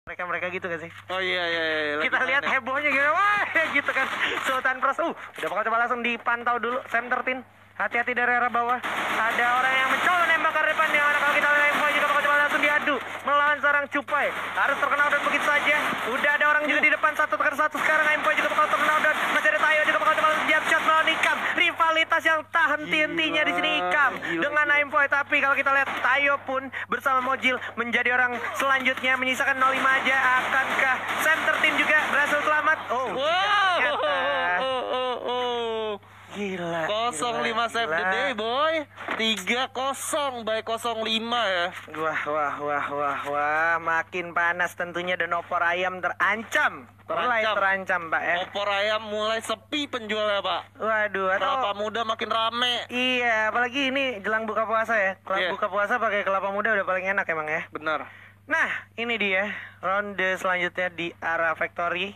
mereka gitu gak sih? Oh iya. Kita lihat hebohnya gimana, wah gitu kan. Sultan Pros, udah bakal coba langsung dipantau dulu Sam 13. Hati-hati dari arah bawah. Ada orang yang mencoba nembak ke depan, yang mana kalau kita lihat info juga bakal coba langsung diadu melawan seorang Cupai. Harus terkenal dan begitu saja. Udah ada orang juga di depan 1-1 sekarang. Info juga bakal terkenal dan masih ada Tayo juga bakal coba jump shot melawan Ikam. Rivalitas yang tak henti-hentinya di sini Ikam dengan Info. Tapi kalau kita lihat Tayo pun bersama Mojil menjadi orang selanjutnya, menyisakan 05 aja. Akankah Sam 13 juga berhasil selamat? Gila. 05 save the day boy. 3-0 by 05 ya. Wah, makin panas tentunya dan opor ayam terancam. Mulai terancam Pak ya. Opor ayam mulai sepi penjualnya Pak. Waduh, kelapa muda makin rame. Iya, apalagi ini jelang buka puasa ya. Buka puasa pakai kelapa muda udah paling enak emang ya. Benar. Nah, ini dia ronde selanjutnya di arah Factory.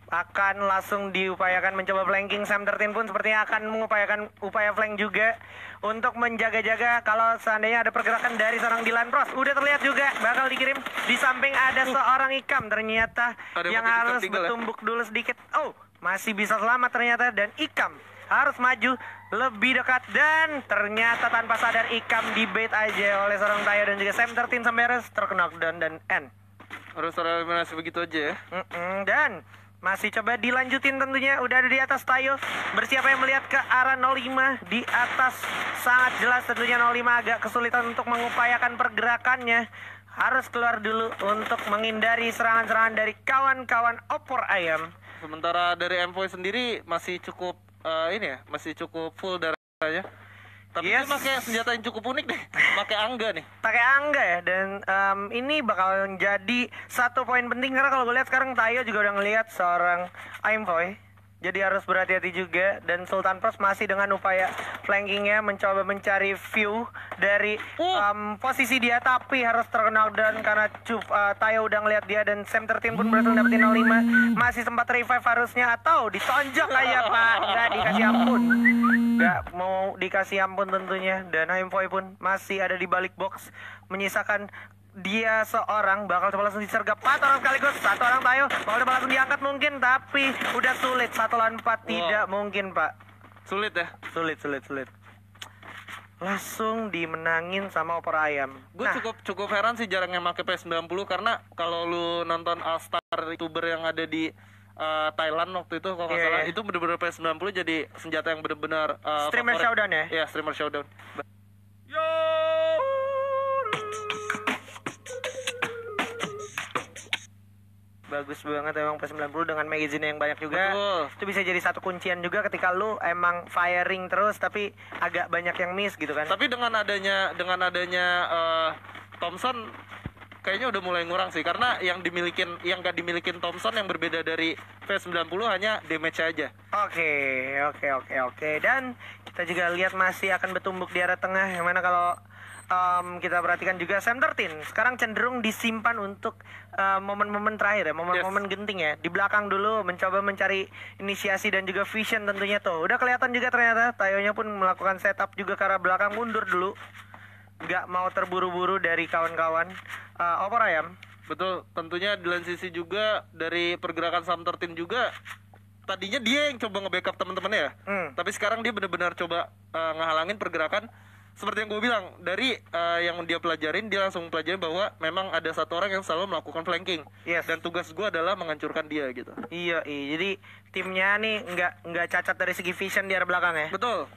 Akan langsung diupayakan mencoba flanking. Sam 13 pun sepertinya akan mengupayakan upaya flank juga untuk menjaga-jaga kalau seandainya ada pergerakan dari seorang Dylan Pros. Udah terlihat juga bakal dikirim. Di samping ada seorang Ikam ternyata yang harus bertumbuk dulu sedikit. Masih bisa selamat ternyata, dan Ikam harus maju lebih dekat, dan ternyata tanpa sadar Ikam dibait aja oleh seorang Tayo dan juga Sam 13 sampai harus terknockdown dan end. Harus eliminasi begitu aja ya. Dan masih coba dilanjutin tentunya. Udah ada di atas Tayo. Bersiap yang melihat ke arah 05. Di atas sangat jelas tentunya 05 agak kesulitan untuk mengupayakan pergerakannya. Harus keluar dulu untuk menghindari serangan-serangan dari kawan-kawan opor ayam. Sementara dari Envoy sendiri masih cukup masih cukup full darahnya. Tapi dia pakai senjata yang cukup unik deh. Pakai Angga nih. Pakai Angga ya. Dan ini bakal jadi satu poin penting, karena kalau gue lihat sekarang Tayo juga udah ngelihat seorang Envoy. Jadi harus berhati-hati juga. Dan Sultan Pros masih dengan upaya flankingnya mencoba mencari view dari posisi dia, tapi harus terkenal dan karena Tayo udah ngelihat dia, dan Sam 13 pun berhasil dapetin 05. Masih sempat revive harusnya, atau ditonjok aja Pak. Nggak dikasih ampun. Nggak mau dikasih ampun tentunya. Dan Envoy pun masih ada di balik box, menyisakan dia seorang. Bakal coba langsung disergap 4 orang sekaligus. 1 orang Tayo bakal coba langsung diangkat mungkin, tapi udah sulit. 1 lawan 4 tidak mungkin Pak. Sulit ya? Sulit. Langsung dimenangin sama opor ayam. Gue cukup heran sih jarangnya pakai P90, karena kalau lu nonton All Star YouTuber yang ada di Thailand waktu itu, kalau nggak salah, itu bener-bener P90 jadi senjata yang bener-bener streamer showdown ya? Iya, streamer showdown. Yo! Bagus banget emang P90 dengan magazine yang banyak juga. Betul. Itu bisa jadi satu kuncian juga ketika lu emang firing terus tapi agak banyak yang miss gitu kan. Tapi dengan adanya Thompson kayaknya udah mulai ngurang sih, karena yang gak dimilikin Thompson yang berbeda dari V90 hanya damage aja. Oke. Dan kita juga lihat masih akan bertumbuk di arah tengah, yang mana kalau kita perhatikan juga Sam 13 sekarang cenderung disimpan untuk momen-momen terakhir ya, momen-momen genting ya. Di belakang dulu mencoba mencari inisiasi dan juga vision tentunya tuh. Udah kelihatan juga ternyata Tayonya pun melakukan setup juga ke arah belakang, mundur dulu. Nggak mau terburu-buru dari kawan-kawan opor ayam. Betul, tentunya di lain sisi juga dari pergerakan Sam 13 juga. Tadinya dia yang coba nge-backup teman-temannya ya. Tapi sekarang dia benar-benar coba ngehalangin pergerakan. Seperti yang gue bilang, dari yang dia pelajarin, dia langsung pelajarin bahwa memang ada satu orang yang selalu melakukan flanking. Dan tugas gue adalah menghancurkan dia gitu. Iya. Jadi timnya nih nggak cacat dari segi vision di arah belakang ya. Betul.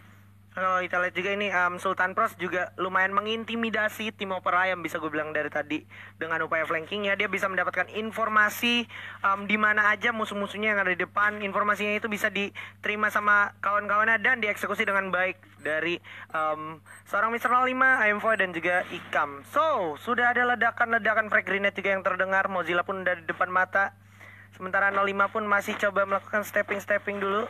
Kalau kita lihat juga ini Sultan Pros juga lumayan mengintimidasi tim opor ayam, bisa gue bilang dari tadi. Dengan upaya flankingnya dia bisa mendapatkan informasi di mana aja musuh-musuhnya yang ada di depan. Informasinya itu bisa diterima sama kawan-kawannya dan dieksekusi dengan baik dari seorang Mr. 05, Envoy dan juga Ikam. So, sudah ada ledakan-ledakan frag grenade juga yang terdengar. Mozilla pun udah di depan mata. Sementara 05 pun masih coba melakukan stepping dulu.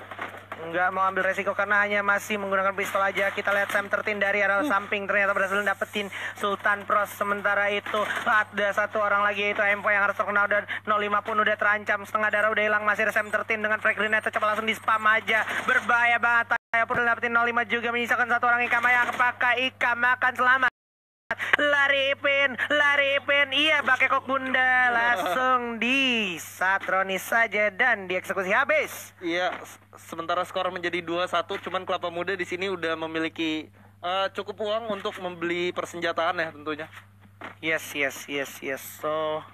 Nggak mau ambil resiko karena hanya masih menggunakan pistol aja. Kita lihat Sam 13 dari arah samping ternyata berhasil dapetin Sultan Pros. Sementara itu ada satu orang lagi, yaitu Envoy yang harus terkenal, dan 05 pun udah terancam. Setengah darah udah hilang. Masih ada Sam 13 dengan frag grenade. Coba langsung di spam aja. Berbahaya banget. Tayo pun dapetin 05 juga, menyisakan satu orang. Ikam yang pakai Ikam akan selamat. Lari Ipin, iya pakai kok bunda, langsung patronis saja dan dieksekusi habis. Iya, sementara skor menjadi 2-1, cuman Kelapa Muda di sini udah memiliki cukup uang untuk membeli persenjataan ya tentunya. Yes. So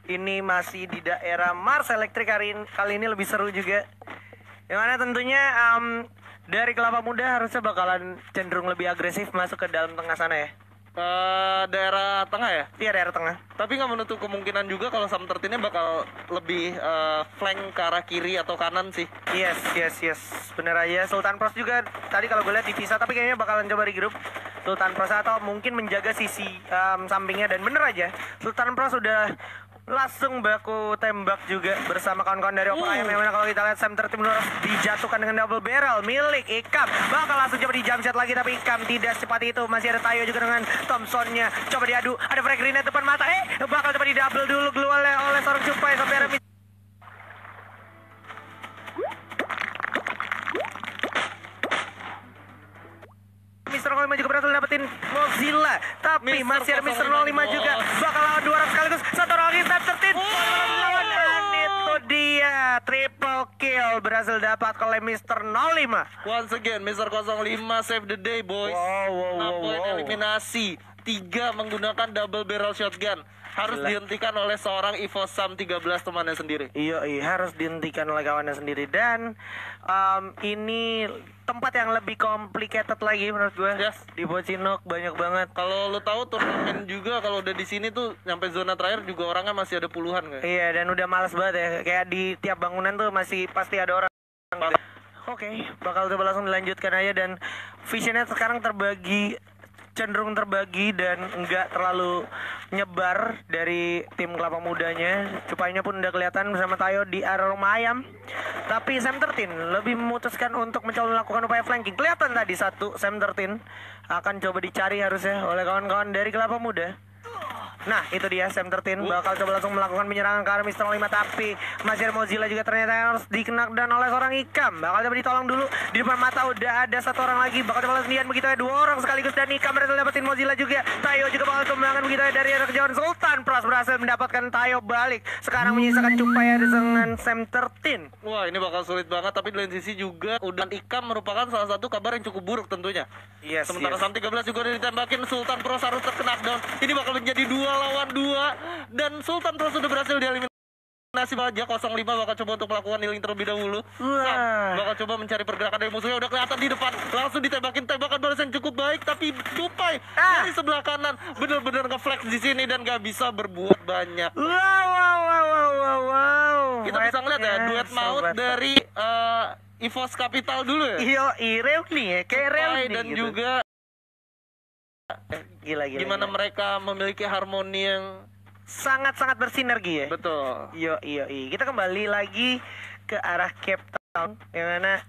ini masih di daerah Mars Electric kali ini lebih seru juga. Yang mana tentunya dari Kelapa Muda harusnya bakalan cenderung lebih agresif masuk ke dalam tengah sana ya. Daerah tengah ya? Iya, daerah tengah. Tapi nggak menutup kemungkinan juga kalau Sam13-nya bakal lebih flank ke arah kiri atau kanan sih. Yes. Bener aja. Sultan Pros juga tadi kalau gue lihat dipisah, tapi kayaknya bakalan coba di grup Sultan Pros atau mungkin menjaga sisi sampingnya. Dan bener aja, Sultan Pros sudah langsung baku tembak juga bersama kawan-kawan dari Opera Ayam. Yang mana kalau kita lihat Sam13 harus dijatuhkan dengan double barrel milik Ikam. Bakal langsung coba di jump shot lagi, tapi Ikam tidak secepat itu. Masih ada Tayo juga dengan Thompsonnya. Coba diadu, ada frag grenade depan mata. Bakal coba di double dulu oleh seorang Cupai sampai ada Mr. 05 juga berhasil dapetin Mozilla. Tapi masih ada Mr. 05 juga. Bakal lawan 2 orang sekaligus. Satu orang lagi Sam13 lawan. Dan itu dia triple kill berhasil dapat oleh Mr. 05. Once again Mr. 05 save the day boys. Poin eliminasi 3 menggunakan double barrel shotgun. Harus dihentikan oleh seorang Evo Sam 13 temannya sendiri. Iya, harus dihentikan oleh kawannya sendiri. Dan ini tempat yang lebih complicated lagi menurut gue. Yes. Di Bocinook banyak banget. Kalau lo tahu turnamen juga kalau udah di sini tuh sampai zona terakhir juga orangnya masih ada puluhan kayak. Iya, dan udah males banget ya. Kayak di tiap bangunan tuh masih pasti ada orang. Oke, bakal coba langsung dilanjutkan aja. Dan visionnya sekarang cenderung terbagi dan enggak terlalu nyebar dari tim Kelapa Mudanya. Cupainya pun udah kelihatan bersama Tayo di arah rumah ayam. Tapi Sam13 lebih memutuskan untuk mencoba melakukan upaya flanking. Kelihatan tadi satu Sam13 akan coba dicari harusnya oleh kawan-kawan dari Kelapa Muda. Nah, itu dia Sam13 bakal coba langsung melakukan penyerangan ke arah Mr. 05. Tapi masih ada Mozilla juga ternyata yang harus dikenak dan oleh seorang Ikam. Bakal coba ditolong dulu. Di depan mata udah ada satu orang lagi. Bakal coba sendirian begitu ya, 2 orang sekaligus. Dan Ikam berhasil dapetin Mozilla juga. Tayo juga bakal kembangan begitu ya dari arah kejauhan. Sultan Pros berhasil mendapatkan Tayo balik. Sekarang menyisakan Cupai dengan Sam13. Wah, ini bakal sulit banget. Tapi di lain sisi juga udah Ikam merupakan salah satu kabar yang cukup buruk tentunya. Sementara Sam 13 juga udah ditembakin. Sultan Pros harus terkena down. Ini bakal menjadi 2 lawan 2 dan Sultan Pros sudah berhasil dieliminasi aja. 05 bakal coba untuk melakukan healing terlebih dahulu. Bakal coba mencari pergerakan dari musuhnya. Udah kelihatan di depan, langsung ditembakin tembakan balas yang cukup baik. Tapi Cupai dari sebelah kanan bener-bener nge-flex di sini dan gak bisa berbuat banyak. Wow. Kita bisa ngeliat ya duet maut dari EVOS Capital dulu ya. Iya, Reuni ya, kayak Reuni dan gitu. juga gila. Gimana mereka memiliki harmoni yang sangat-sangat bersinergi ya. Betul. Iya. Kita kembali lagi ke arah Cape Town, yang mana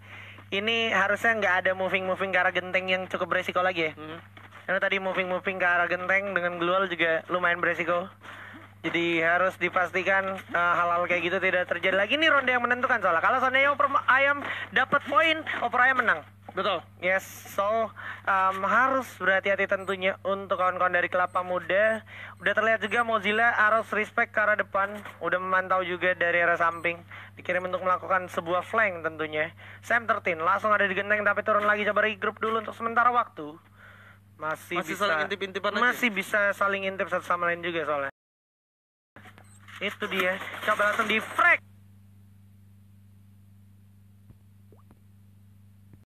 ini harusnya nggak ada moving ke arah genteng yang cukup beresiko lagi ya. Karena tadi moving ke arah genteng dengan glual juga lumayan beresiko. Jadi harus dipastikan hal-hal kayak gitu tidak terjadi lagi. Ini ronde yang menentukan soalnya. Kalau seandainya Opera Ayam dapat poin, Opera Ayam menang. Betul. Yes, so harus berhati-hati tentunya untuk kawan-kawan dari Kelapa Muda. Udah terlihat juga Mozilla harus respect ke arah depan. Udah memantau juga dari arah samping. Dikirim untuk melakukan sebuah flank tentunya. Sam13 langsung ada di genteng tapi turun lagi, coba regroup dulu untuk sementara waktu. Masih bisa saling intip-intipan aja. Masih bisa saling intip satu sama lain juga soalnya. Itu dia. Coba langsung di frag.